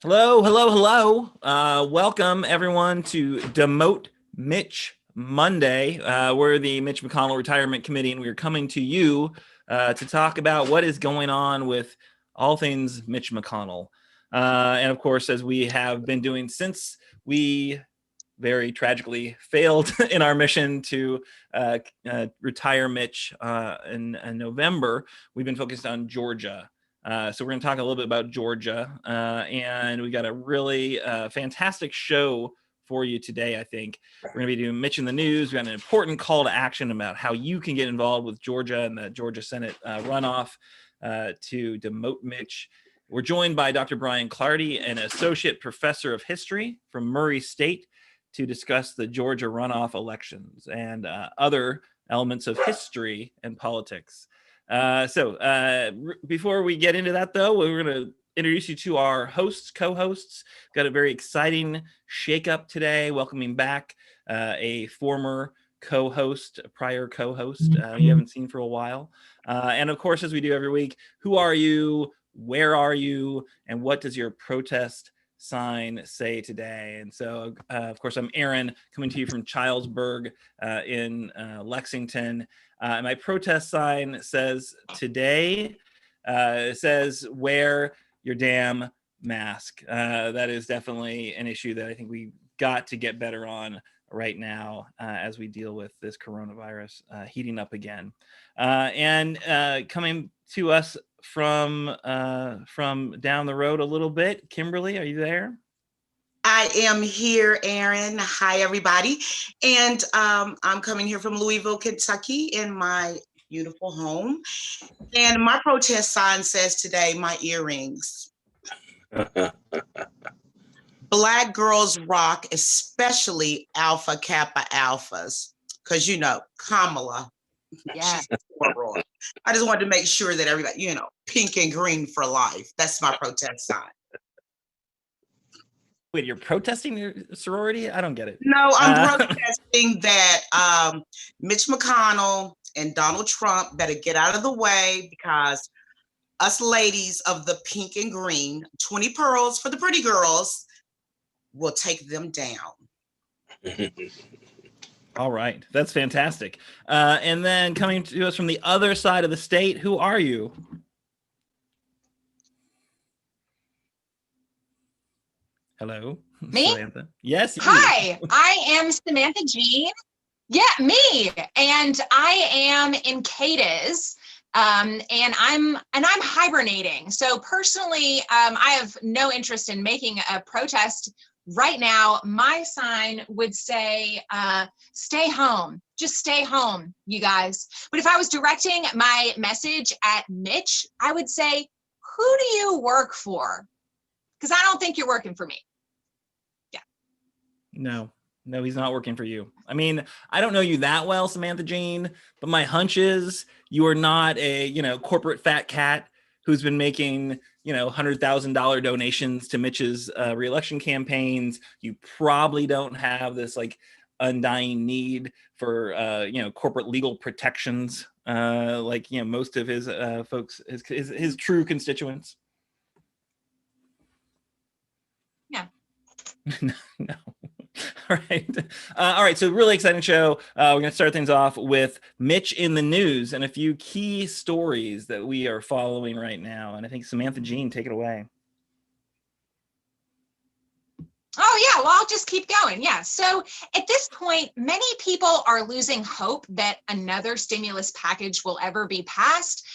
Hello, hello, hello. Welcome everyone to Demote Mitch Monday. We're the Mitch McConnell Retirement Committee, and we're coming to you to talk about what is going on with all things Mitch McConnell. And of course, as we have been doing since we very tragically failed in our mission to retire Mitch in November, we've been focused on Georgia. So we're going to talk a little bit about Georgia, and we got a really fantastic show for you today. I think we're going to be doing Mitch in the news. We got an important call to action about how you can get involved with Georgia and the Georgia Senate runoff to demote Mitch. We're joined by Dr. Brian Clardy, an associate professor of history from Murray State, to discuss the Georgia runoff elections and other elements of history and politics. Before we get into that, though, we're going to introduce you to our hosts, co-hosts. Got a very exciting shakeup today, welcoming back a former co-host, a prior co-host you haven't seen for a while. And of course, as we do every week, who are you, where are you, and what does your protest sign say today? And so, of course, I'm Aaron, coming to you from Childsburg in Lexington. My protest sign says today, it says wear your damn mask. That is definitely an issue that I think we got to get better on right now as we deal with this coronavirus heating up again. And coming to us from down the road a little bit, Kimberly, are you there? I am here, Aaron. Hi, everybody. And I'm coming here from Louisville, Kentucky in my beautiful home. And my protest sign says today, my earrings. Black girls rock, especially Alpha Kappa Alphas. Because, Kamala. Yeah. I just wanted to make sure that everybody, pink and green for life. That's my protest sign. Wait, you're protesting your sorority? I don't get it. No, I'm protesting that Mitch McConnell and Donald Trump better get out of the way, because us ladies of the pink and green, 20 pearls for the pretty girls, will take them down. All right, that's fantastic. And then coming to us from the other side of the state, who are you? Hello, me? Samantha. Yes. Hi, I am Samantha Jean. Yeah, me. And I am in Cadiz. And I'm hibernating. So personally, I have no interest in making a protest right now. My sign would say, stay home. Just stay home, you guys. But if I was directing my message at Mitch, I would say, who do you work for? Because I don't think you're working for me. No, he's not working for you. I mean, I don't know you that well, Samantha Jean, but my hunch is you are not a, corporate fat cat who's been making, $100,000 donations to Mitch's reelection campaigns. You probably don't have this undying need for, corporate legal protections most of his folks, his true constituents. Yeah. No. All right. So really exciting show. We're going to start things off with Mitch in the news and a few key stories that we are following right now. And I think Samantha Jean, take it away. Oh, yeah. Well, I'll just keep going. Yeah. So at this point, many people are losing hope that another stimulus package will ever be passed.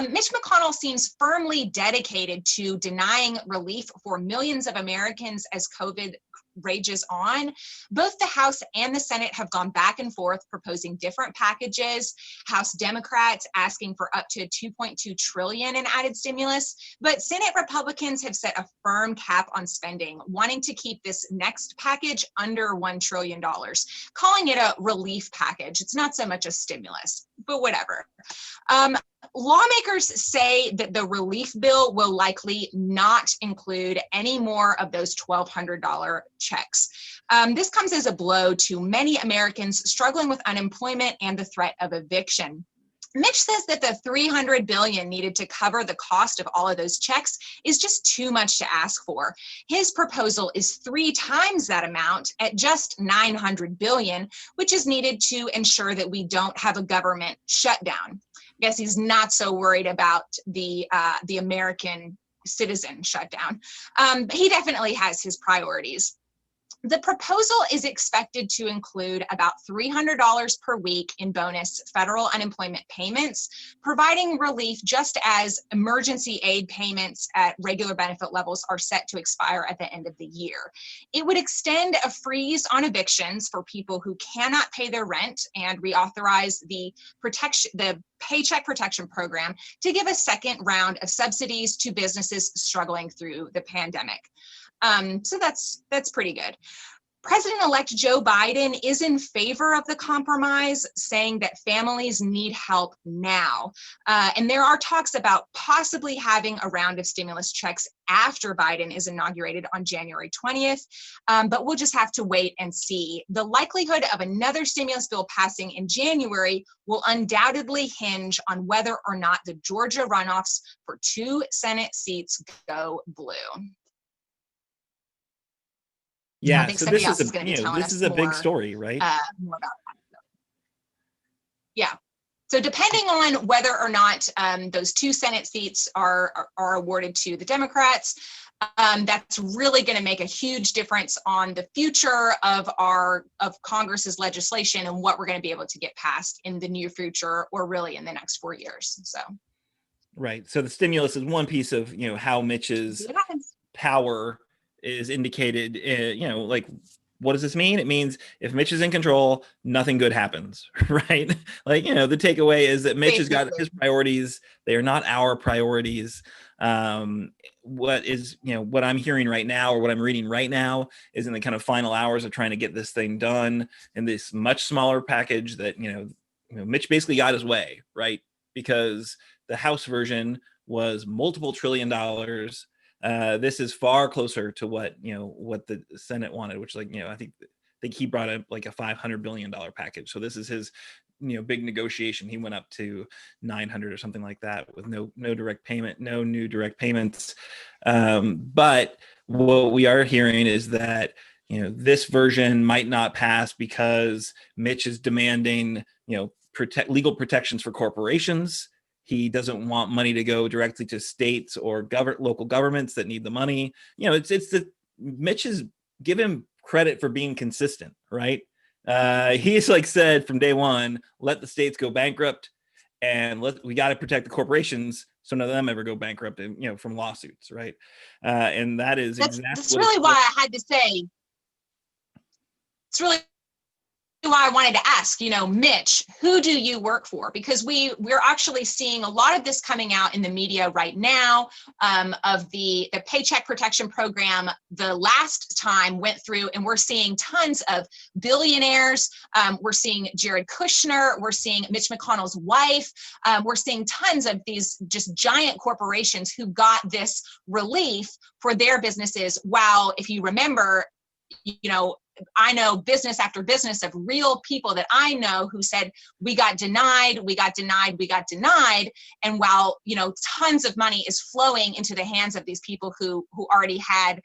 Mitch McConnell seems firmly dedicated to denying relief for millions of Americans as COVID rages on. Both the House and the Senate have gone back and forth proposing different packages. House Democrats asking for up to $2.2 trillion in added stimulus, but Senate Republicans have set a firm cap on spending, wanting to keep this next package under $1 trillion, calling it a relief package. It's not so much a stimulus, but whatever. Lawmakers say that the relief bill will likely not include any more of those $1,200 checks. This comes as a blow to many Americans struggling with unemployment and the threat of eviction. Mitch says that the $300 billion needed to cover the cost of all of those checks is just too much to ask for. His proposal is 3 times that amount at just $900 billion, which is needed to ensure that we don't have a government shutdown. I guess he's not so worried about the American citizen shutdown. But he definitely has his priorities. The proposal is expected to include about $300 per week in bonus federal unemployment payments, providing relief just as emergency aid payments at regular benefit levels are set to expire at the end of the year. It would extend a freeze on evictions for people who cannot pay their rent and reauthorize the Paycheck Protection Program to give a second round of subsidies to businesses struggling through the pandemic. So that's pretty good. President-elect Joe Biden is in favor of the compromise, saying that families need help now. And there are talks about possibly having a round of stimulus checks after Biden is inaugurated on January 20th, but we'll just have to wait and see. The likelihood of another stimulus bill passing in January will undoubtedly hinge on whether or not the Georgia runoffs for 2 Senate seats go blue. Yeah, I think so somebody this else is is going to be a telling this us is a big more, story, right? more about that. Yeah. So depending on whether or not those 2 Senate seats are awarded to the Democrats, that's really going to make a huge difference on the future of Congress's legislation and what we're going to be able to get passed in the near future, or really in the next 4 years. So. Right. So the stimulus is one piece of, how Mitch's power is indicated. Like, what does this mean? It means if Mitch is in control, nothing good happens, right? Like, the takeaway is that Mitch has got his priorities. They are not our priorities. What I'm hearing right now, or what I'm reading right now, is in the kind of final hours of trying to get this thing done in this much smaller package that, Mitch basically got his way, right? Because the House version was multiple $1 trillion. This is far closer to what the Senate wanted, which, like, I think he brought up like a $500 billion package. So this is his big negotiation. He went up to 900 or something like that, with no direct payment, no new direct payments. But what we are hearing is that this version might not pass because Mitch is demanding legal protections for corporations. He doesn't want money to go directly to states or local governments that need the money. Mitch has given him credit for being consistent, right? He's like said from day one, let the states go bankrupt, and we got to protect the corporations so none of them ever go bankrupt, and from lawsuits, right? And that's really why I had to say. It's really why I wanted to ask, Mitch, who do you work for? Because we're actually seeing a lot of this coming out in the media right now, of the Paycheck Protection Program. The last time went through, and we're seeing tons of billionaires. We're seeing Jared Kushner. We're seeing Mitch McConnell's wife. We're seeing tons of these just giant corporations who got this relief for their businesses. While, if you remember, I know business after business of real people that I know who said, we got denied. And while, tons of money is flowing into the hands of these people who already had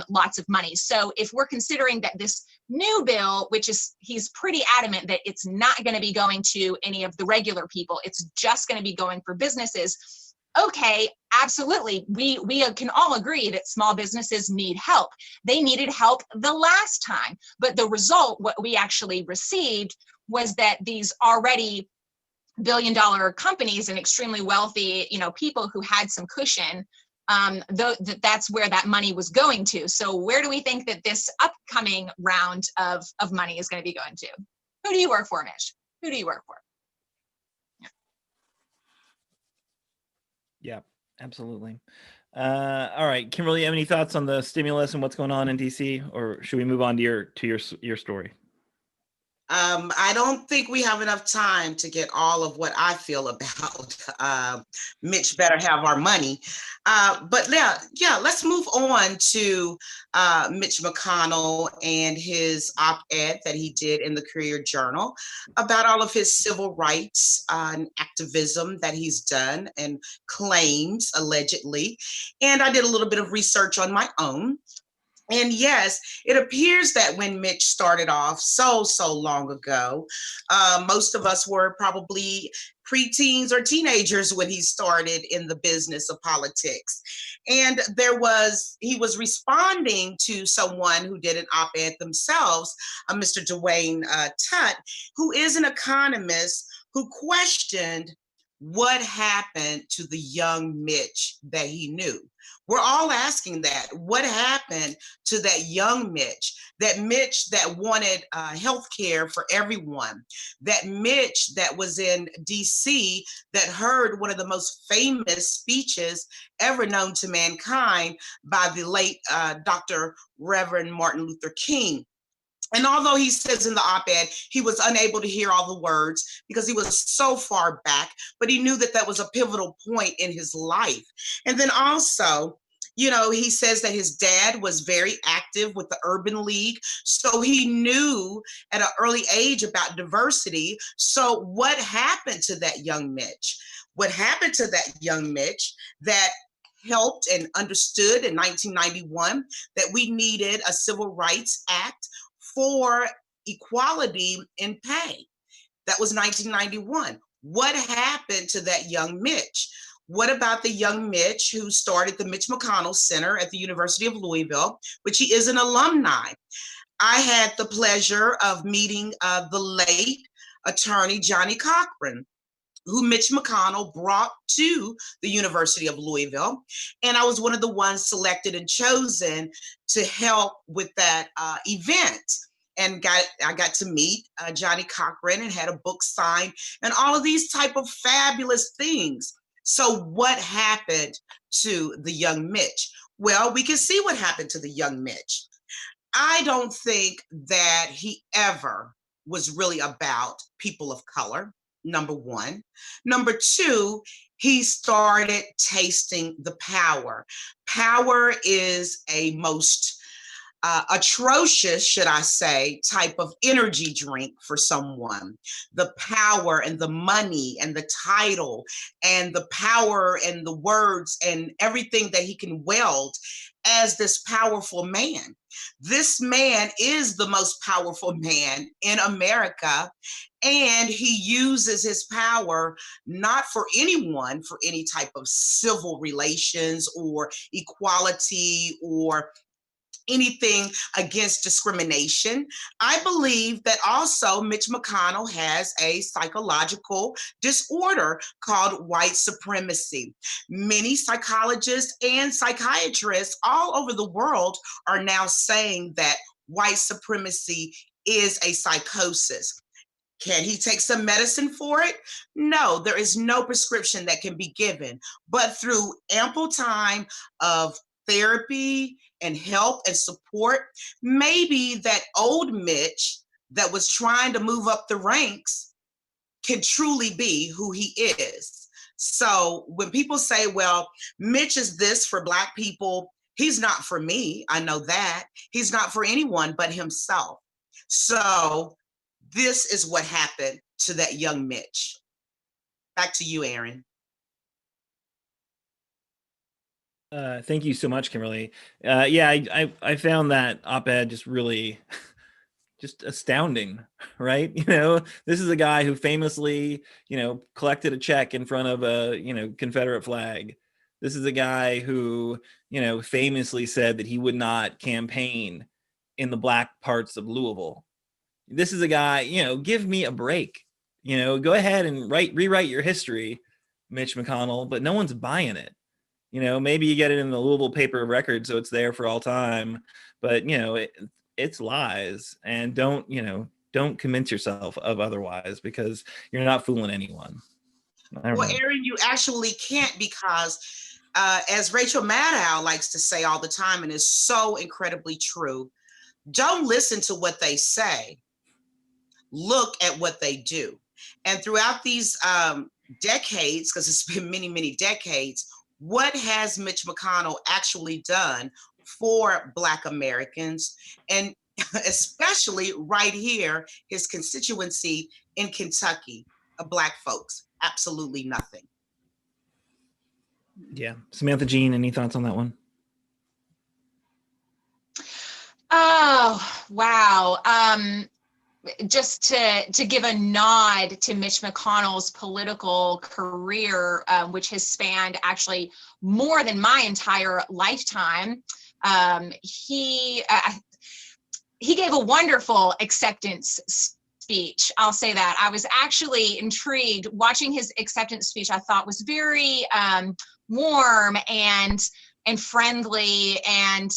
lots of money. So if we're considering that this new bill, he's pretty adamant that it's not going to be going to any of the regular people, it's just going to be going for businesses. Okay, absolutely. We can all agree that small businesses need help. They needed help the last time, but the result, what we actually received, was that these already billion-dollar companies and extremely wealthy, people who had some cushion, that's where that money was going to. So where do we think that this upcoming round of money is going to be going to? Who do you work for, Mitch? Who do you work for? Yeah, absolutely. All right, Kimberly, you have any thoughts on the stimulus and what's going on in DC, or should we move on to your story? I don't think we have enough time to get all of what I feel about Mitch better have our money. But yeah, let's move on to Mitch McConnell and his op-ed that he did in the Courier Journal about all of his civil rights and activism that he's done and claims allegedly. And I did a little bit of research on my own. And yes, it appears that when Mitch started off so long ago, most of us were probably preteens or teenagers when he started in the business of politics. And he was responding to someone who did an op-ed themselves, Mr. Dwayne Tutt, who is an economist who questioned what happened to the young Mitch that he knew. We're all asking that. What happened to that young Mitch that wanted health care for everyone, that Mitch that was in DC that heard one of the most famous speeches ever known to mankind by the late Dr. Reverend Martin Luther King. And although he says in the op-ed, he was unable to hear all the words because he was so far back, but he knew that that was a pivotal point in his life. And then also, he says that his dad was very active with the Urban League. So he knew at an early age about diversity. So what happened to that young Mitch? What happened to that young Mitch that helped and understood in 1991 that we needed a Civil Rights Act for equality in pay? That was 1991. What happened to that young Mitch? What about the young Mitch who started the Mitch McConnell Center at the University of Louisville, which he is an alumni? I had the pleasure of meeting the late attorney Johnny Cochran, who Mitch McConnell brought to the University of Louisville. And I was one of the ones selected and chosen to help with that event. And I got to meet Johnny Cochran and had a book signed and all of these type of fabulous things. So what happened to the young Mitch? Well, we can see what happened to the young Mitch. I don't think that he ever was really about people of color, number one. Number two, he started tasting the power. Power is a most atrocious, should I say, type of energy drink for someone. The power and the money and the title and the power and the words and everything that he can wield as this powerful man. This man is the most powerful man in America, and he uses his power not for anyone, for any type of civil relations or equality or anything against discrimination. I believe that also Mitch McConnell has a psychological disorder called white supremacy. Many psychologists and psychiatrists all over the world are now saying that white supremacy is a psychosis. Can he take some medicine for it? No, there is no prescription that can be given, but through ample time of therapy and help and support, maybe that old Mitch that was trying to move up the ranks can truly be who he is. So when people say, well, Mitch is this for Black people, he's not for me. I know that. He's not for anyone but himself. So this is what happened to that young Mitch. Back to you, Aaron. Thank you so much, Kimberly. Yeah, I found that op-ed just really just astounding, right? This is a guy who famously, collected a check in front of a, Confederate flag. This is a guy who, famously said that he would not campaign in the Black parts of Louisville. This is a guy, give me a break. Go ahead and rewrite your history, Mitch McConnell, but no one's buying it. Maybe you get it in the Louisville paper of record, so it's there for all time. But it's lies, and don't convince yourself of otherwise, because you're not fooling anyone. Well, Aaron, you actually can't, because as Rachel Maddow likes to say all the time, and is so incredibly true, don't listen to what they say. look at what they do. And throughout these decades, because it's been many, many decades, what has Mitch McConnell actually done for Black Americans, and especially right here, his constituency in Kentucky, Black folks? Absolutely nothing. Yeah. Samantha Jean, any thoughts on that one? Oh, wow. Just to give a nod to Mitch McConnell's political career, which has spanned actually more than my entire lifetime, he gave a wonderful acceptance speech. I'll say that. I was actually intrigued watching his acceptance speech. I thought was very warm and friendly, and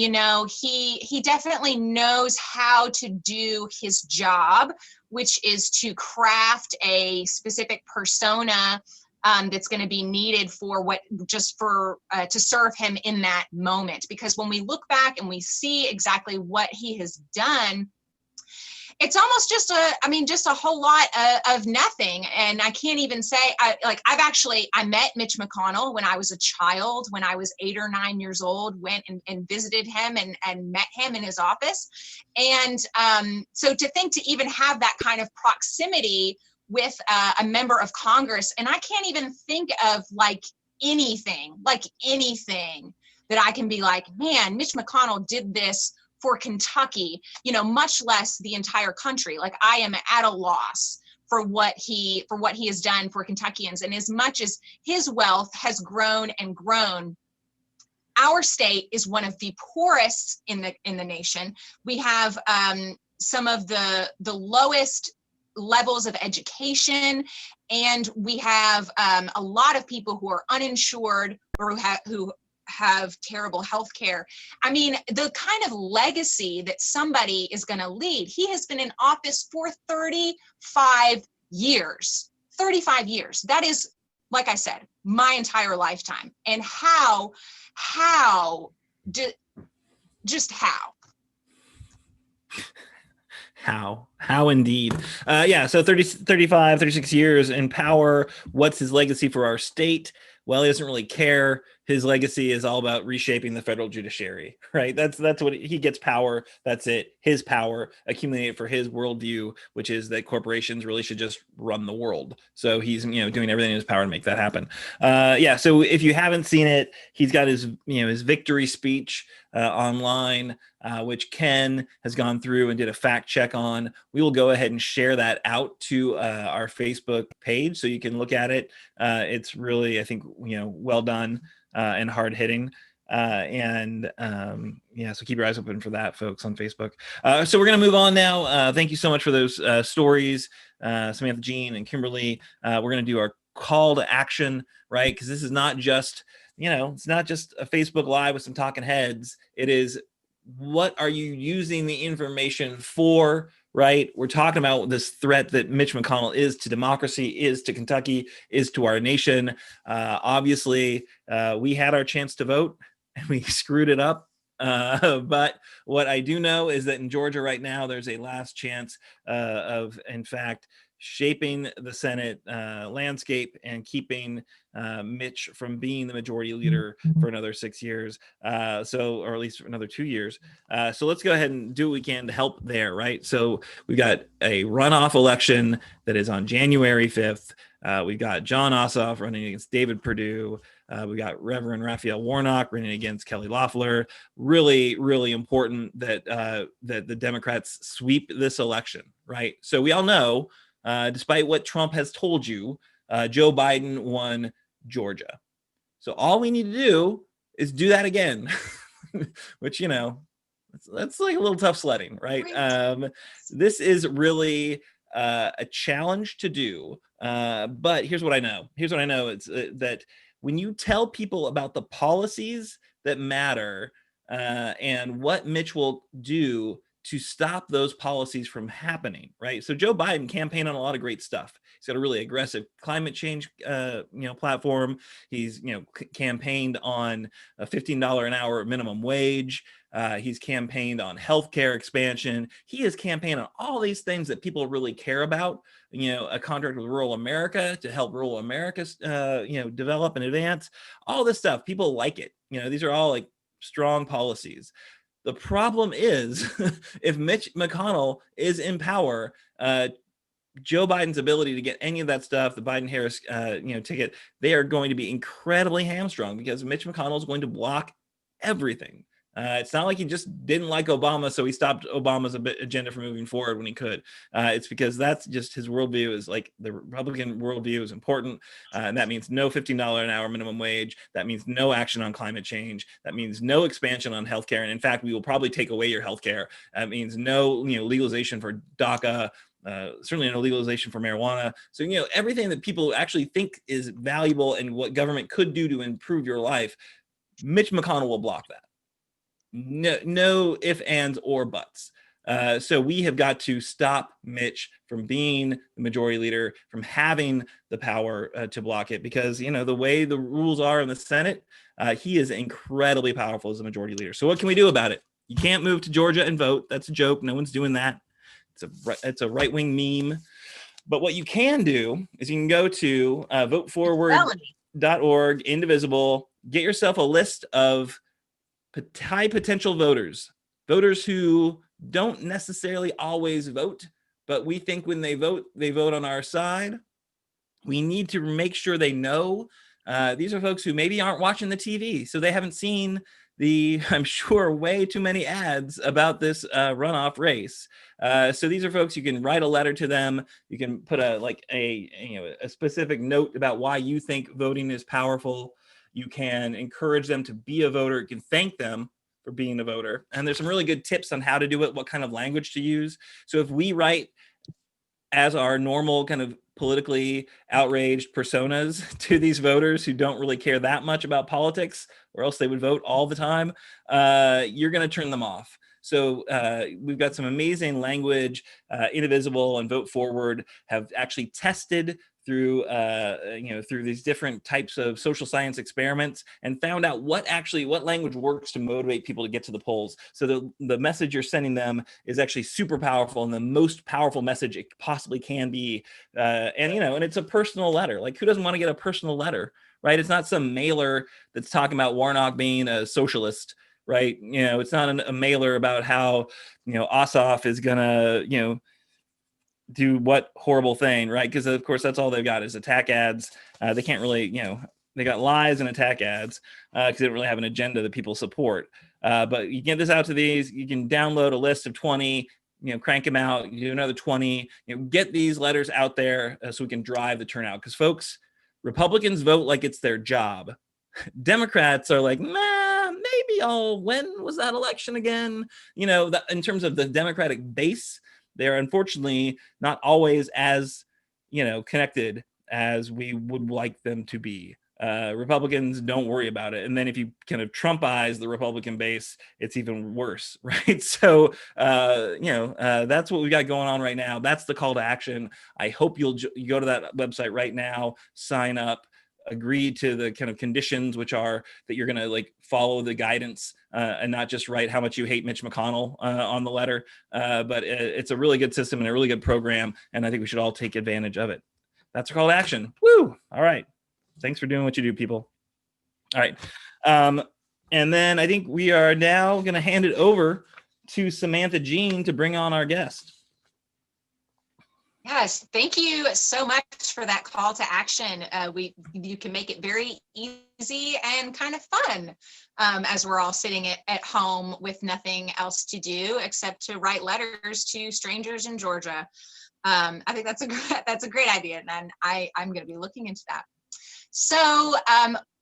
you know, he definitely knows how to do his job, which is to craft a specific persona that's going to be needed for to serve him in that moment. Because when we look back and we see exactly what he has done, it's almost just a whole lot of nothing. And I can't even say, I met Mitch McConnell when I was a child, when I was 8 or 9 years old, went and visited him and met him in his office. And so to think to even have that kind of proximity with a member of Congress, and I can't even think of anything that I can be like, man, Mitch McConnell did this for Kentucky, you know, much less the entire country. Like, I am at a loss for what he has done for Kentuckians. And as much as his wealth has grown and grown, our state is one of the poorest in the nation. We have some of the lowest levels of education, and we have a lot of people who are uninsured or who have terrible health care. I mean, the kind of legacy that somebody is going to lead. He has been in office for 35 years. 35 years. That is, like I said, my entire lifetime. And how How indeed. Yeah, so 35, 36 years in power. What's his legacy for our state? Well, he doesn't really care. His legacy is all about reshaping the federal judiciary, right? That's what he gets power. That's it. His power accumulated for his worldview, which is that corporations really should just run the world. So he's, doing everything in his power to make that happen. Yeah. So if you haven't seen it, he's got his victory speech online, which Ken has gone through and did a fact check on. We will go ahead and share that out to our Facebook page so you can look at it. It's really, I think, well done and hard hitting. So keep your eyes open for that, folks, on Facebook. So we're going to move on now. Thank you so much for those stories, Samantha Jean and Kimberly. We're going to do our call to action, right? Because this is not just, it's not just a Facebook Live with some talking heads. It is, what are you using the information for, right? We're talking about this threat that Mitch McConnell is to democracy, is to Kentucky, is to our nation. Obviously, we had our chance to vote and we screwed it up. But what I do know is that in Georgia right now, there's a last chance of, in fact, shaping the Senate landscape and keeping Mitch from being the majority leader for another 6 years, or at least for another 2 years. So let's go ahead and do what we can to help there, right? So we've got a runoff election that is on January 5th. We got John Ossoff running against David Perdue. We got Reverend Raphael Warnock running against Kelly Loeffler. Really, really important that that the Democrats sweep this election, right? So we all know, despite what Trump has told you, Joe Biden won Georgia. So all we need to do is do that again, which, that's like a little tough sledding, right? This is really a challenge to do. But here's what I know. It's that when you tell people about the policies that matter and what Mitch will do to stop those policies from happening, right? So Joe Biden campaigned on a lot of great stuff. He's got a really aggressive climate change, platform. He's, campaigned on a $15 an hour minimum wage. He's campaigned on healthcare expansion. He has campaigned on all these things that people really care about. A contract with rural America to help rural America, develop and advance. All this stuff, people like it. These are all like strong policies. The problem is, if Mitch McConnell is in power, Joe Biden's ability to get any of that stuff, the Biden-Harris, ticket, they are going to be incredibly hamstrung because Mitch McConnell is going to block everything. It's not like he just didn't like Obama, so he stopped Obama's agenda from moving forward when he could. It's because that's just his worldview is like the Republican worldview is important. And that means no $15 an hour minimum wage. That means no action on climate change. That means no expansion on healthcare. And in fact, we will probably take away your healthcare. That means no, legalization for DACA. Certainly no legalization for marijuana. So, everything that people actually think is valuable and what government could do to improve your life, Mitch McConnell will block that. No ifs, ands, or buts. So we have got to stop Mitch from being the majority leader, from having the power to block it, because, the way the rules are in the Senate, he is incredibly powerful as a majority leader. So what can we do about it? You can't move to Georgia and vote. That's a joke. No one's doing that. It's a right-wing meme. But what you can do is you can go to voteforward.org, indivisible, get yourself a list of high potential voters who don't necessarily always vote, but we think when they vote on our side. We need to make sure they know. These are folks who maybe aren't watching the TV, so they haven't seen I'm sure, way too many ads about this runoff race. So these are folks, you can write a letter to them. You can put a specific note about why you think voting is powerful. You can encourage them to be a voter. You can thank them for being a voter. And there's some really good tips on how to do it, what kind of language to use. So if we write as our normal kind of politically outraged personas to these voters who don't really care that much about politics, or else they would vote all the time, you're going to turn them off. So we've got some amazing language. Indivisible and Vote Forward have actually tested through these different types of social science experiments and found out what language works to motivate people to get to the polls. So the message you're sending them is actually super powerful and the most powerful message it possibly can be. And it's a personal letter. Like, who doesn't want to get a personal letter, right? It's not some mailer that's talking about Warnock being a socialist, right? It's not a mailer about how, Ossoff is gonna, do what horrible thing, right? Because of course that's all they've got is attack ads. They can't really, they got lies and attack ads because they don't really have an agenda that people support. But you get this out to these, you can download a list of 20, crank them out, you do another 20, get these letters out there so we can drive the turnout. Because folks, Republicans vote like it's their job. Democrats are like, maybe when was that election again? In terms of the Democratic base, they're unfortunately not always as, connected as we would like them to be. Republicans don't worry about it. And then if you kind of Trumpize the Republican base, it's even worse, right? So, that's what we got going on right now. That's the call to action. I hope you go to that website right now, sign up, agree to the kind of conditions, which are that you're going to follow the guidance and not just write how much you hate Mitch McConnell on the letter. But it's a really good system and a really good program. And I think we should all take advantage of it. That's a call to action. Woo! All right. Thanks for doing what you do, people. All right. And then I think we are now going to hand it over to Samantha Jean to bring on our guest. Yes, thank you so much for that call to action. You can make it very easy and kind of fun as we're all sitting at home with nothing else to do except to write letters to strangers in Georgia. I think that's a great idea, and I'm going to be looking into that. So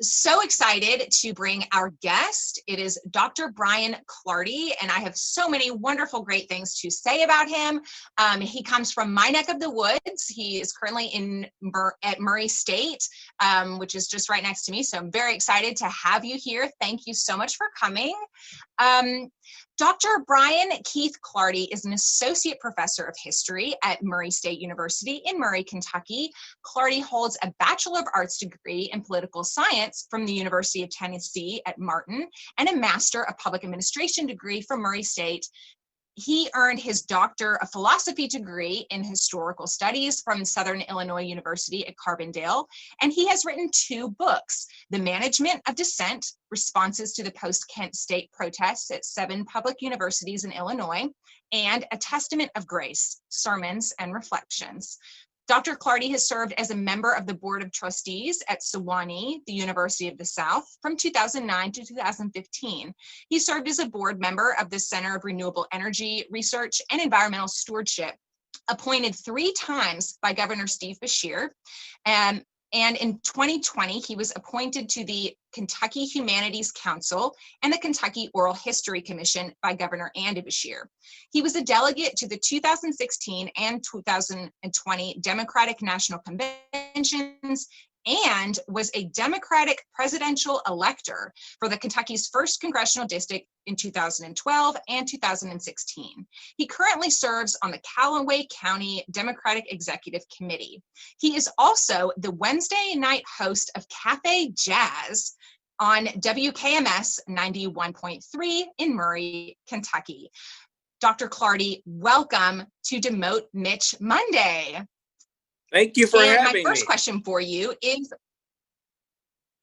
so excited to bring our guest. It is Dr. Brian Clardy, and I have so many wonderful, great things to say about him. He comes from my neck of the woods. He is currently at Murray State, which is just right next to me. So I'm very excited to have you here. Thank you so much for coming. Dr. Brian Keith Clardy is an associate professor of history at Murray State University in Murray, Kentucky. Clardy holds a Bachelor of Arts degree in political science from the University of Tennessee at Martin and a Master of Public Administration degree from Murray State. He earned his Doctor of Philosophy degree in Historical Studies from Southern Illinois University at Carbondale, and he has written 2 books, The Management of Dissent, Responses to the Post-Kent State Protests at 7 public universities in Illinois, and A Testament of Grace, Sermons and Reflections. Dr. Clardy has served as a member of the Board of Trustees at Sewanee, the University of the South, from 2009 to 2015. He served as a board member of the Center of Renewable Energy Research and Environmental Stewardship, appointed 3 times by Governor Steve Beshear. And in 2020, he was appointed to the Kentucky Humanities Council and the Kentucky Oral History Commission by Governor Andy Beshear. He was a delegate to the 2016 and 2020 Democratic National Conventions and was a Democratic presidential elector for the Kentucky's 1st Congressional District in 2012 and 2016. He currently serves on the Callaway County Democratic Executive Committee. He is also the Wednesday night host of Cafe Jazz on WKMS 91.3 in Murray, Kentucky. Dr. Clardy, welcome to Demote Mitch Monday. Thank you for having me. My first question for you is,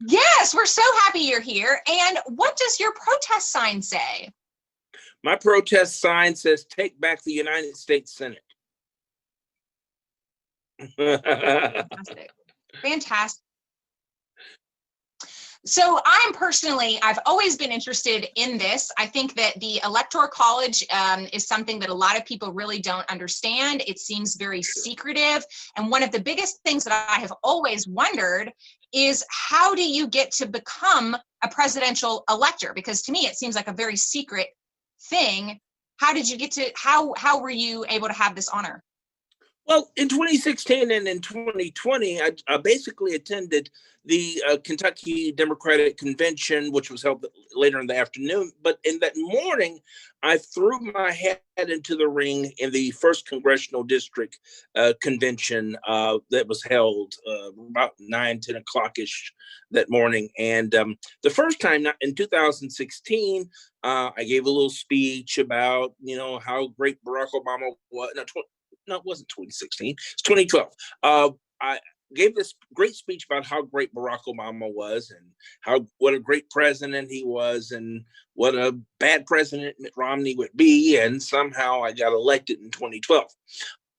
yes, we're so happy you're here. And what does your protest sign say? My protest sign says, "Take back the United States Senate." Fantastic. Fantastic. So I've always been interested in this. I think that the Electoral College is something that a lot of people really don't understand. It seems very secretive. And one of the biggest things that I have always wondered is, how do you get to become a presidential elector? Because to me, it seems like a very secret thing. How did you get to, how were you able to have this honor? Well, in 2016 and in 2020, I basically attended the Kentucky Democratic Convention, which was held later in the afternoon. But in that morning, I threw my head into the ring in the 1st Congressional District convention that was held about 9, 10 o'clock-ish that morning. And the first time, in 2016, I gave a little speech about, how great Barack Obama was. No, it wasn't 2016. It's 2012. I gave this great speech about how great Barack Obama was and what a great president he was and what a bad president Mitt Romney would be. And somehow I got elected in 2012.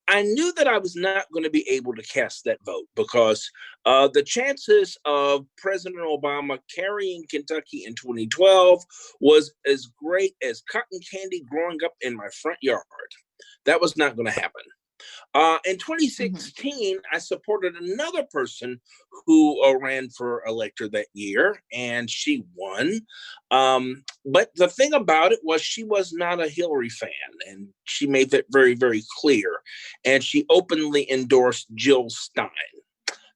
I knew that I was not going to be able to cast that vote because the chances of President Obama carrying Kentucky in 2012 was as great as cotton candy growing up in my front yard. That was not going to happen. In 2016, I supported another person who ran for elector that year, and she won. But the thing about it was she was not a Hillary fan, and she made that very, very clear. And she openly endorsed Jill Stein.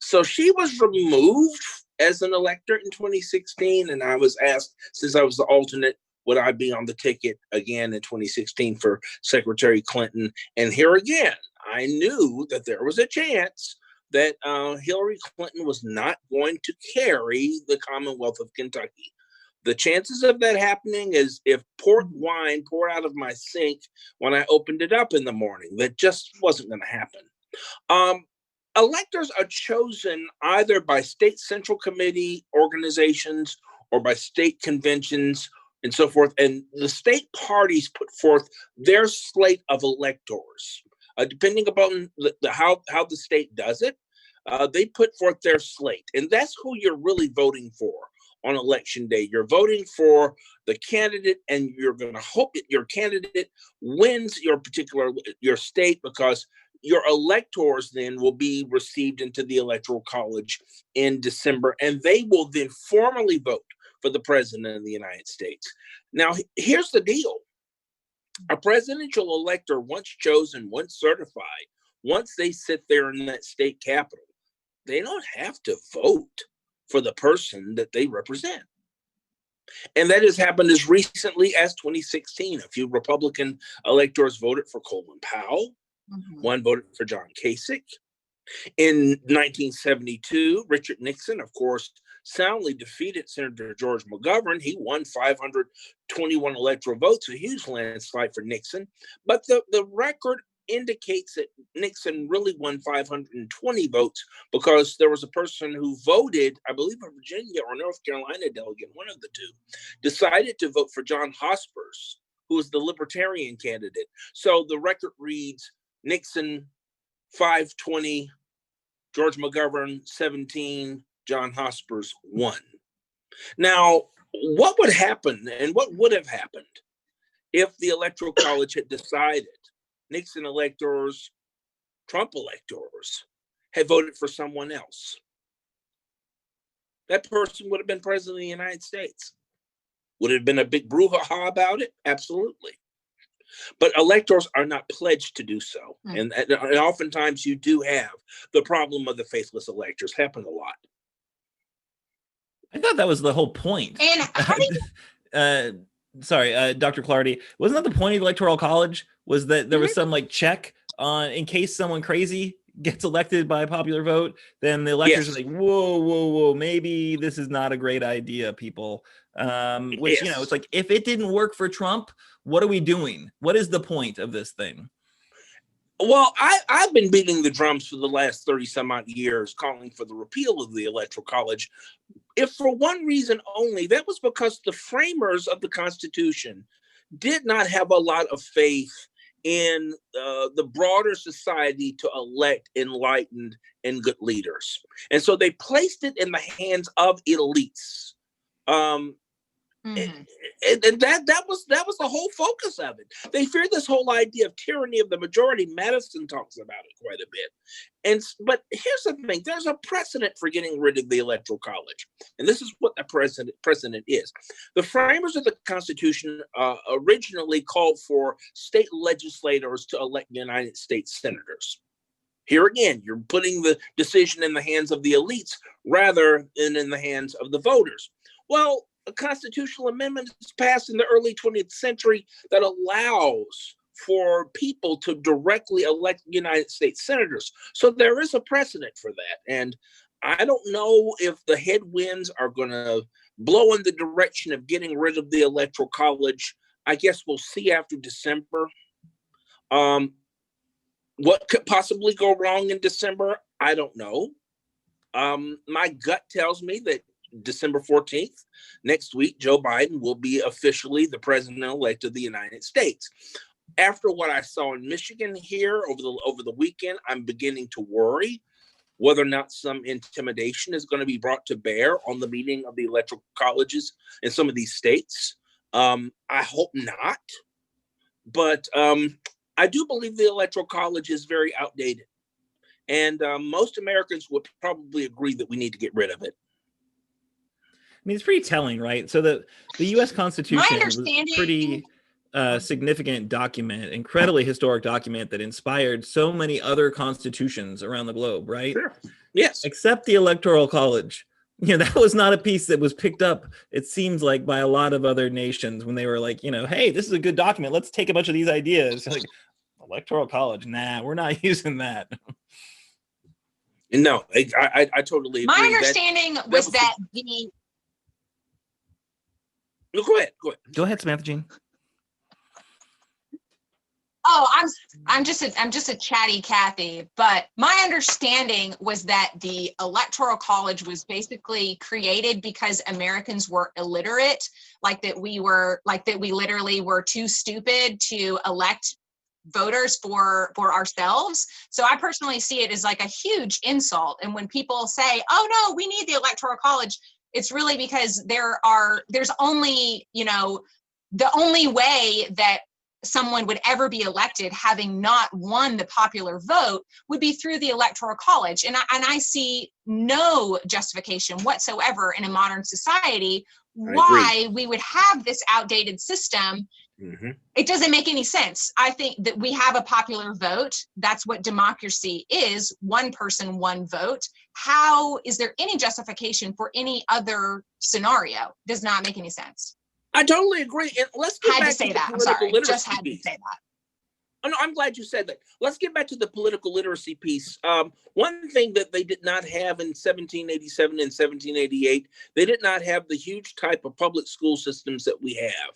So she was removed as an elector in 2016, and I was asked, since I was the alternate, would I be on the ticket again in 2016 for Secretary Clinton? And here again, I knew that there was a chance that Hillary Clinton was not going to carry the Commonwealth of Kentucky. The chances of that happening is if port wine poured out of my sink when I opened it up in the morning. That just wasn't going to happen. Electors are chosen either by state central committee organizations or by state conventions and so forth. And the state parties put forth their slate of electors. Depending upon how the state does it, they put forth their slate. And that's who you're really voting for on election day. You're voting for the candidate, and you're going to hope that your candidate wins your state, because your electors then will be received into the Electoral College in December, and they will then formally vote for the president of the United States. Now, here's the deal. A presidential elector, once chosen, once certified, once they sit there in that state capitol, they don't have to vote for the person that they represent. And that has happened as recently as 2016. A few Republican electors voted for Colin Powell. One voted for John Kasich. In 1972, Richard Nixon, of course, soundly defeated Senator George McGovern. He won 521 electoral votes, a huge landslide for Nixon. But the record indicates that Nixon really won 520 votes because there was a person who voted, I believe a Virginia or North Carolina delegate, one of the two, decided to vote for John Hospers, who was the Libertarian candidate. So the record reads Nixon 520, George McGovern 17, John Hospers 1. Now, what would happen and what would have happened if the Electoral College had decided Nixon electors, Trump electors had voted for someone else? That person would have been president of the United States. Would it have been a big brouhaha about it? Absolutely. But electors are not pledged to do so. And oftentimes you do have the problem of the faithless electors happen a lot. I thought that was the whole point. And how do you sorry, Dr. Clardy, wasn't that the point of the Electoral College? Was that there was some like check on in case someone crazy gets elected by a popular vote, then the electors are like, whoa, maybe this is not a great idea, people. Which, you know, it's like, if it didn't work for Trump, what are we doing? What is the point of this thing? Well, I've been beating the drums for the last 30 some odd years, calling for the repeal of the Electoral College. If for one reason only, that was because the framers of the Constitution did not have a lot of faith in the broader society to elect enlightened and good leaders. And so they placed it in the hands of elites. And that was the whole focus of it. They fear this whole idea of tyranny of the majority. Madison talks about it quite a bit. But here's the thing: there's a precedent for getting rid of the Electoral College, and this is what the precedent is. The framers of the Constitution originally called for state legislators to elect United States senators. Here again, you're putting the decision in the hands of the elites rather than in the hands of the voters. Well, a constitutional amendment is passed in the early 20th century that allows for people to directly elect United States senators. So there is a precedent for that. And I don't know if the headwinds are going to blow in the direction of getting rid of the Electoral College. I guess we'll see after December. What could possibly go wrong in December? I don't know. My gut tells me that December 14th, next week, Joe Biden will be officially the president-elect of the United States. After what I saw in Michigan here over the weekend, I'm beginning to worry whether or not some intimidation is going to be brought to bear on the meeting of the electoral colleges in some of these states. I hope not, but I do believe the Electoral College is very outdated, and most Americans would probably agree that we need to get rid of it. I mean, it's pretty telling, right? So the U.S. Constitution was a pretty significant document, incredibly historic document that inspired so many other constitutions around the globe, right? Sure. Yes. Except the Electoral College. You know, that was not a piece that was picked up, it seems like, by a lot of other nations when they were like, you know, hey, this is a good document. Let's take a bunch of these ideas. Like, Electoral College, nah, we're not using that. No, I totally agree. My understanding was that the Go ahead. Go ahead, Samantha Jean. Oh, I'm just a chatty Kathy, but my understanding was that the Electoral College was basically created because Americans were illiterate, like that we literally were too stupid to elect voters for ourselves. So I personally see it as like a huge insult. And when people say, "Oh no, we need the Electoral College," it's really because there's only, you know, the only way that someone would ever be elected having not won the popular vote would be through the Electoral College. And I see no justification whatsoever in a modern society why we would have this outdated system It doesn't make any sense. I think that we have a popular vote. That's what democracy is. One person, one vote. How is there any justification for any other scenario? Does not make any sense. I totally agree. And let's get Had back to say the that. I'm political sorry. literacy Just had to piece. say that. Oh, no, I'm glad you said that. Let's get back to the political literacy piece. One thing that they did not have in 1787 and 1788, they did not have the huge type of public school systems that we have.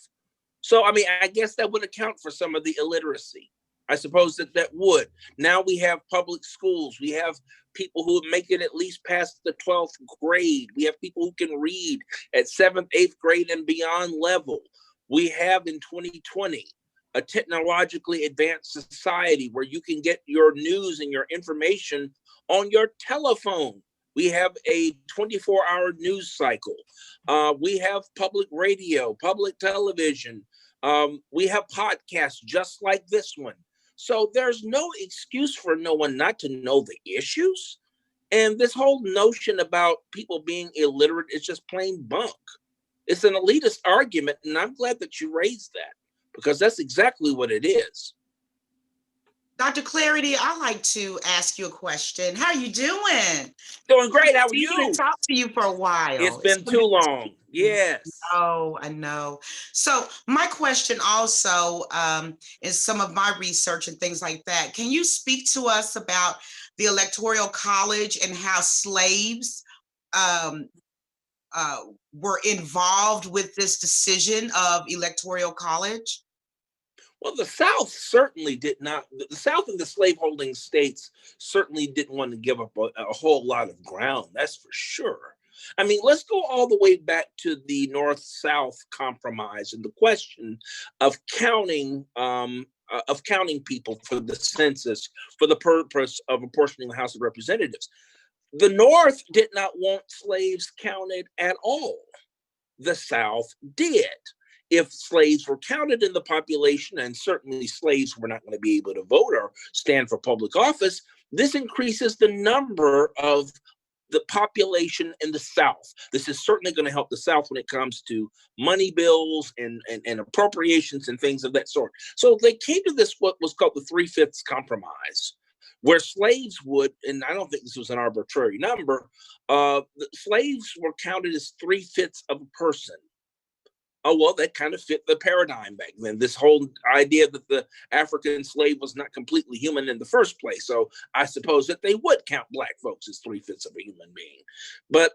So, I mean, I guess that would account for some of the illiteracy. I suppose that would. Now we have public schools. We have people who make it at least past the 12th grade. We have people who can read at 7th, 8th grade and beyond level. We have in 2020 a technologically advanced society where you can get your news and your information on your telephone. We have a 24-hour news cycle. We have public radio, public television. We have podcasts just like this one. So there's no excuse for no one not to know the issues. And this whole notion about people being illiterate is just plain bunk. It's an elitist argument, and I'm glad that you raised that, because that's exactly what it is. Dr. Clardy, I'd like to ask you a question. How are you doing? Doing great. How are I you? haven't talked to you for a while. It's been too long. Yes. Oh, I know. So my question also is some of my research and things like that. Can you speak to us about the Electoral College and how slaves were involved with this decision of Electoral College? Well, the South certainly did not. The South and the slaveholding states certainly didn't want to give up a whole lot of ground. That's for sure. I mean, let's go all the way back to the North-South Compromise and the question of counting people for the census for the purpose of apportioning the House of Representatives. The North did not want slaves counted at all. The South did. If slaves were counted in the population, and certainly slaves were not going to be able to vote or stand for public office, this increases the number of the population in the South. This is certainly going to help the South when it comes to money bills and appropriations and things of that sort. So they came to this, what was called the Three-Fifths Compromise, where slaves would, and I don't think this was an arbitrary number, the slaves were counted as 3/5 of a person. Oh, well, that kind of fit the paradigm back then. This whole idea that the African slave was not completely human in the first place. So I suppose that they would count Black folks as 3/5 of a human being. But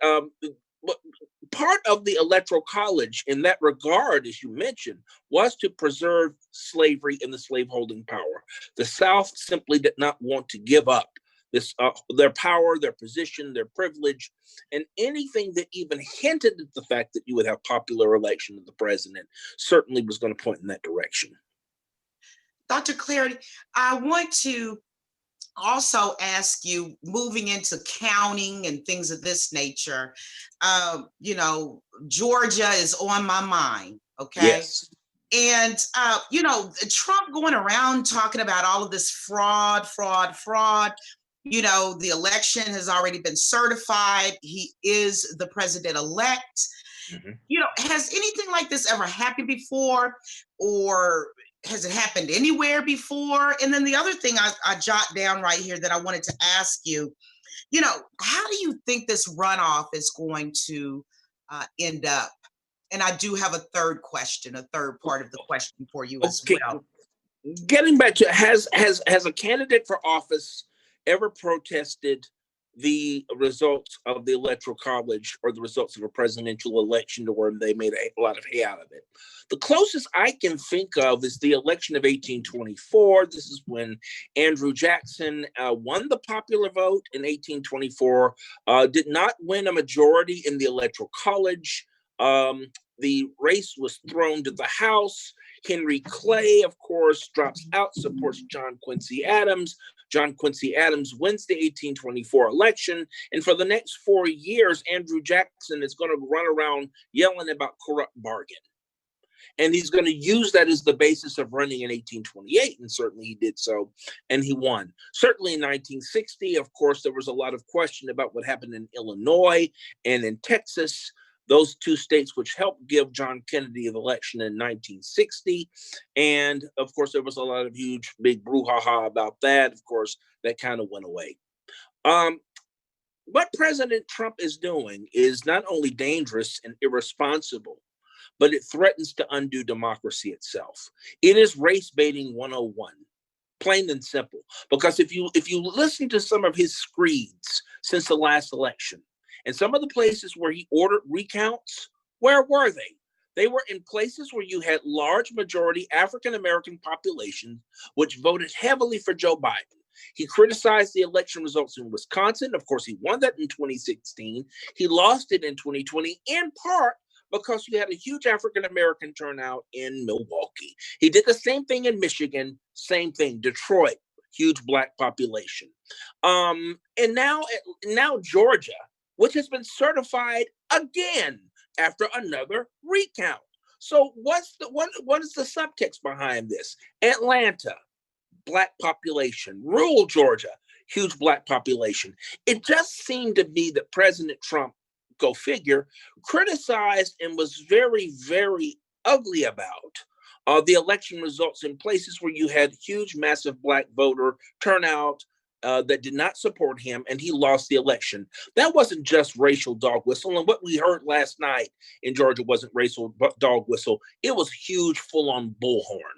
part of the Electoral College in that regard, as you mentioned, was to preserve slavery and the slaveholding power. The South simply did not want to give up this their power, their position, their privilege, and anything that even hinted at the fact that you would have popular election of the president certainly was going to point in that direction. Dr. Clardy, I want to also ask you, moving into counting and things of this nature, Georgia is on my mind, okay? Yes. And, Trump going around talking about all of this fraud. The election has already been certified. He is the president-elect. Mm-hmm. Has anything like this ever happened before, or has it happened anywhere before? And then the other thing I jot down right here that I wanted to ask you, how do you think this runoff is going to end up? And I do have a third question, a third part of the question for you as well. Getting back to, has a candidate for office ever protested the results of the Electoral College or the results of a presidential election to where they made a lot of hay out of it? The closest I can think of is the election of 1824. This is when Andrew Jackson won the popular vote in 1824, did not win a majority in the Electoral College. The race was thrown to the House. Henry Clay, of course, drops out, supports John Quincy Adams. John Quincy Adams wins the 1824 election. And for the next 4 years, Andrew Jackson is going to run around yelling about corrupt bargain. And he's going to use that as the basis of running in 1828. And certainly he did so. And he won. Certainly in 1960, of course, there was a lot of question about what happened in Illinois and in Texas. those two states which helped give John Kennedy the election in 1960. And of course, there was a lot of huge, big brouhaha about that. Of course, that kind of went away. What President Trump is doing is not only dangerous and irresponsible, but it threatens to undo democracy itself. It is race baiting 101, plain and simple. Because if you listen to some of his screeds since the last election, and some of the places where he ordered recounts, where were they? They were in places where you had large majority African-American populations, which voted heavily for Joe Biden. He criticized the election results in Wisconsin. Of course, he won that in 2016. He lost it in 2020, in part because you had a huge African-American turnout in Milwaukee. He did the same thing in Michigan, same thing. Detroit, huge Black population. And now Georgia, which has been certified again after another recount. So what is the subtext behind this? Atlanta, Black population. Rural Georgia, huge Black population. It just seemed to be that President Trump, go figure, criticized and was very, very ugly about the election results in places where you had huge, massive Black voter turnout that did not support him, and he lost the election. That wasn't just racial dog whistle. And what we heard last night in Georgia wasn't racial dog whistle. It was huge, full-on bullhorn.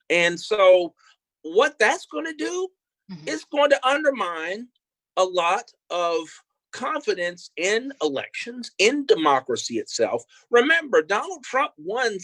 And so what that's going to do is going to undermine a lot of confidence in elections, in democracy itself. Remember, Donald Trump won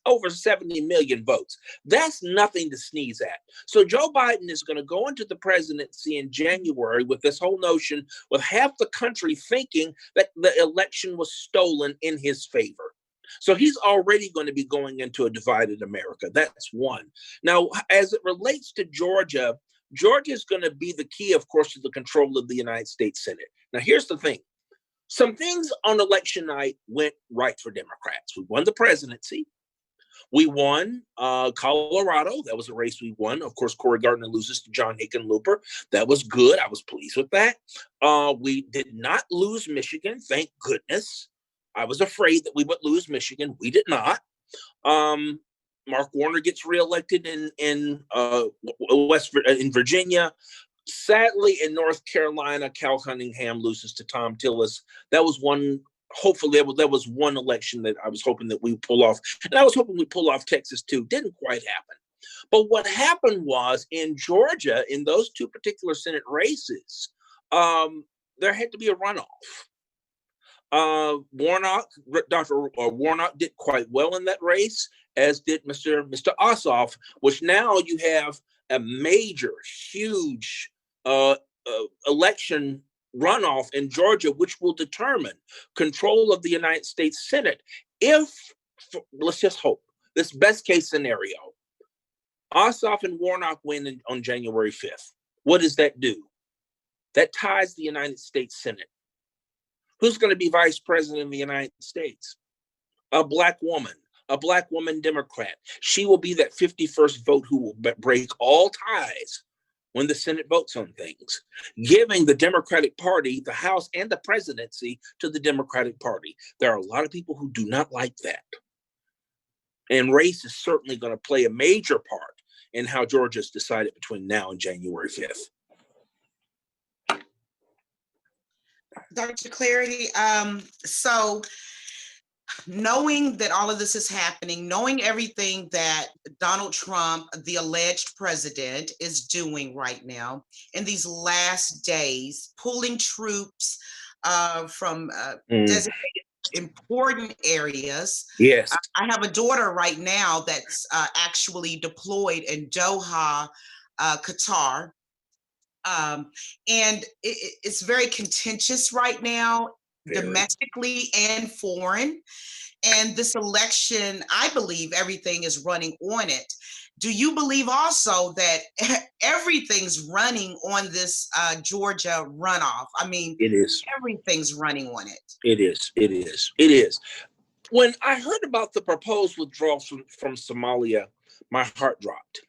over 70 million votes. That's nothing to sneeze at. So Joe Biden is going to go into the presidency in January with this whole notion, with half the country thinking that the election was stolen in his favor. So he's already going to be going into a divided America. That's one. Now, as it relates to Georgia, Georgia is going to be the key, of course, to the control of the United States Senate. Now, here's the thing. Some things on election night went right for Democrats. We won the presidency. We won Colorado. That was a race we won. Of course, Cory Gardner loses to John Hickenlooper. That was good. I was pleased with that. We did not lose Michigan. Thank goodness. I was afraid that we would lose Michigan. We did not. Mark Warner gets reelected in Virginia. Sadly, in North Carolina, Cal Cunningham loses to Tom Tillis. That was one. Hopefully, that was one election that I was hoping that we would pull off, and I was hoping we pull off Texas too. Didn't quite happen. But what happened was in Georgia, in those two particular Senate races, there had to be a runoff. Dr. Warnock did quite well in that race, as did Mr. Ossoff, which now you have a major, huge election runoff in Georgia, which will determine control of the United States Senate. If, let's just hope, this best case scenario, Ossoff and Warnock win on January 5th. What does that do? That ties the United States Senate. Who's going to be vice president of the United States? A Black woman Democrat. She will be that 51st vote who will break all ties when the Senate votes on things, giving the Democratic Party the House and the presidency to the Democratic Party. There are a lot of people who do not like that. And race is certainly going to play a major part in how Georgia is decided between now and January 5th. Dr. Clardy, so knowing that all of this is happening, knowing everything that Donald Trump, the alleged president, is doing right now in these last days, pulling troops from designated important areas. Yes. I have a daughter right now that's actually deployed in Doha, Qatar. And it's very contentious right now, domestically and foreign. And this election, I believe everything is running on it. Do you believe also that everything's running on this Georgia runoff? I mean, it is. Everything's running on it. It is. When I heard about the proposed withdrawal from Somalia, my heart dropped.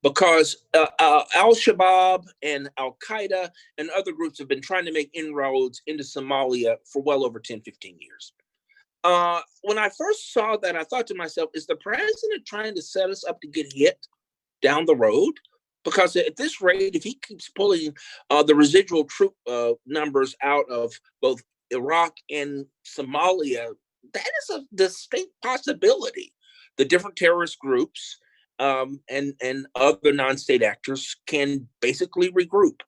because Al-Shabaab and Al-Qaeda and other groups have been trying to make inroads into Somalia for well over 10, 15 years. When I first saw that, I thought to myself, is the president trying to set us up to get hit down the road? Because at this rate, if he keeps pulling the residual troop numbers out of both Iraq and Somalia, that is a distinct possibility. The different terrorist groups and other non-state actors can basically regroup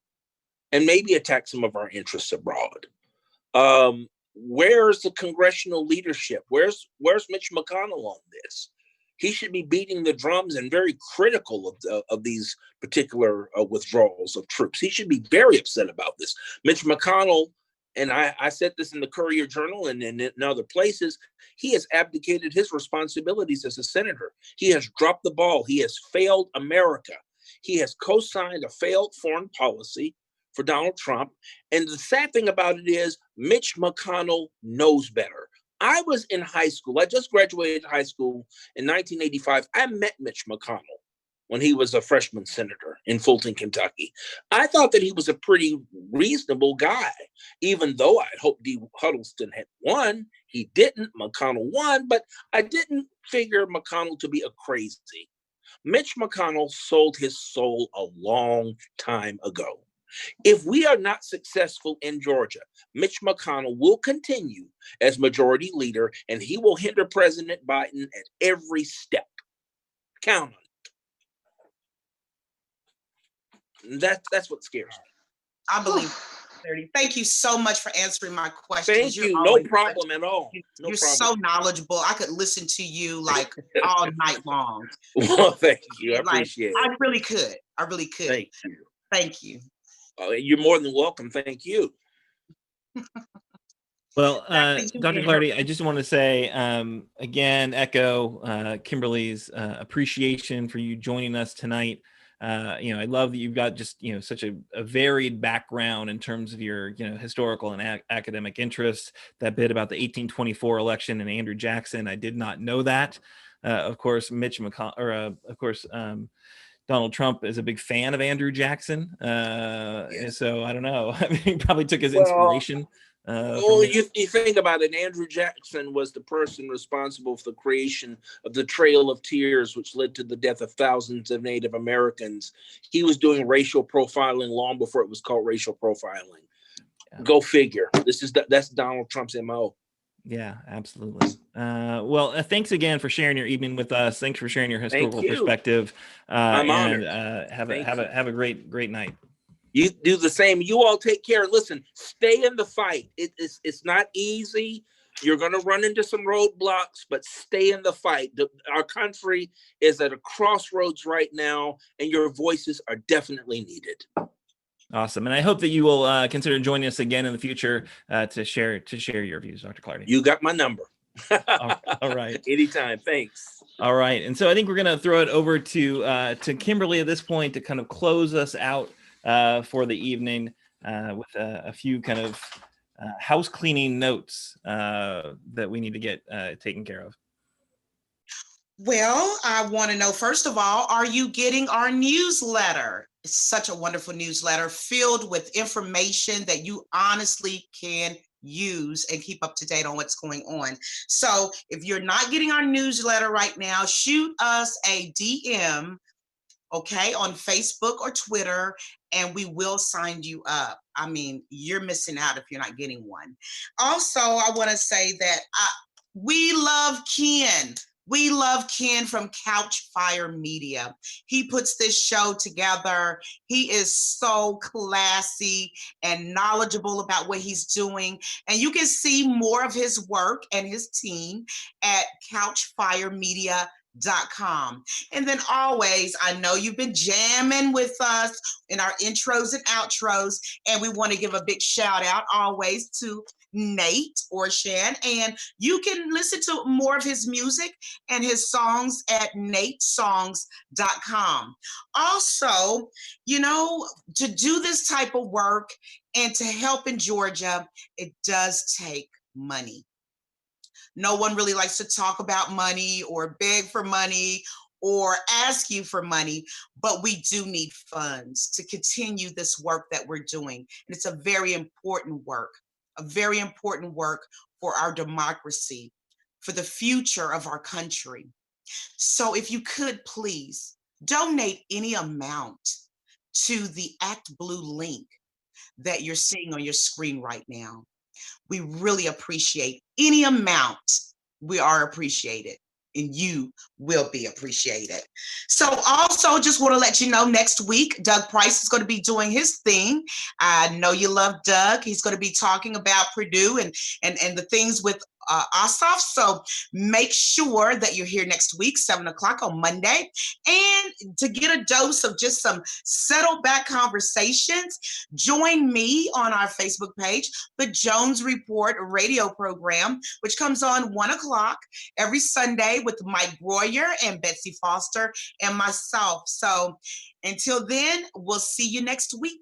and maybe attack some of our interests abroad. Where's the congressional leadership? Where's Mitch McConnell on this? He should be beating the drums and very critical of these particular withdrawals of troops. He should be very upset about this. Mitch McConnell, and I said this in the Courier Journal and in other places, he has abdicated his responsibilities as a senator. He has dropped the ball. He has failed America. He has co-signed a failed foreign policy for Donald Trump. And the sad thing about it is Mitch McConnell knows better. I was in high school. I just graduated high school in 1985. I met Mitch McConnell when he was a freshman senator in Fulton, Kentucky. I thought that he was a pretty reasonable guy, even though I hoped Dee Huddleston had won. He didn't. McConnell won, but I didn't figure McConnell to be a crazy. Mitch McConnell sold his soul a long time ago. If we are not successful in Georgia, Mitch McConnell will continue as majority leader, and he will hinder President Biden at every step. Count on it. That's what scares me. I believe. Thank you so much for answering my questions. Thank you. No problem at all. You're so knowledgeable. I could listen to you like all night long. Well, thank you. I appreciate it. I really could. Thank you. Thank you. You're more than welcome. Thank you. Well, Dr. Clardy, I just want to say, again, echo Kimberly's appreciation for you joining us tonight. I love that you've got just, such a varied background in terms of your, historical and academic interests. That bit about the 1824 election and Andrew Jackson, I did not know that. Of course, Mitch McConnell, or of course, Donald Trump is a big fan of Andrew Jackson. Yes. So I don't know. I mean, he probably took his inspiration. You think about it, Andrew Jackson was the person responsible for the creation of the Trail of Tears, which led to the death of thousands of Native Americans. He was doing racial profiling long before it was called racial profiling. Yeah. Go figure. That's Donald Trump's MO. Yeah, absolutely. Well, thanks again for sharing your evening with us. Thanks for sharing your historical perspective. I'm honored. Have a great night. You do the same. You all take care. Listen, stay in the fight. It's not easy. You're going to run into some roadblocks, but stay in the fight. Our country is at a crossroads right now, and your voices are definitely needed. Awesome. And I hope that you will consider joining us again in the future to share your views, Dr. Clardy. You got my number. All right. Anytime. Thanks. All right. And so I think we're going to throw it over to Kimberly at this point to kind of close us out for the evening with a few kind of house cleaning notes that we need to get taken care of. Well, I want to know, first of all, are you getting our newsletter? It's such a wonderful newsletter filled with information that you honestly can use and keep up to date on what's going on. So if you're not getting our newsletter right now, shoot us a DM, okay, on Facebook or Twitter, and we will sign you up. I mean, you're missing out if you're not getting one. Also, I want to say that we love Ken. We love Ken from Couch Fire Media. He puts this show together. He is so classy and knowledgeable about what he's doing. And you can see more of his work and his team at couchfiremedia.com. And then always, I know you've been jamming with us in our intros and outros, and we want to give a big shout out always to Nate Orshan, and you can listen to more of his music and his songs at natesongs.com. Also, to do this type of work and to help in Georgia, it does take money. No one really likes to talk about money or beg for money or ask you for money, but we do need funds to continue this work that we're doing. And it's a very important work for our democracy, for the future of our country. So if you could please donate any amount to the Act Blue link that you're seeing on your screen right now. We really appreciate any amount. We are appreciated, and you will be appreciated. So also just want to let you know, next week, Doug Price is going to be doing his thing. I know you love Doug. He's going to be talking about Purdue and the things with Ossoff. So make sure that you're here next week, 7 o'clock on Monday. And to get a dose of just some settled back conversations, join me on our Facebook page, the Jones Report radio program, which comes on 1 o'clock every Sunday with Mike Breuer and Betsy Foster and myself. So until then, we'll see you next week.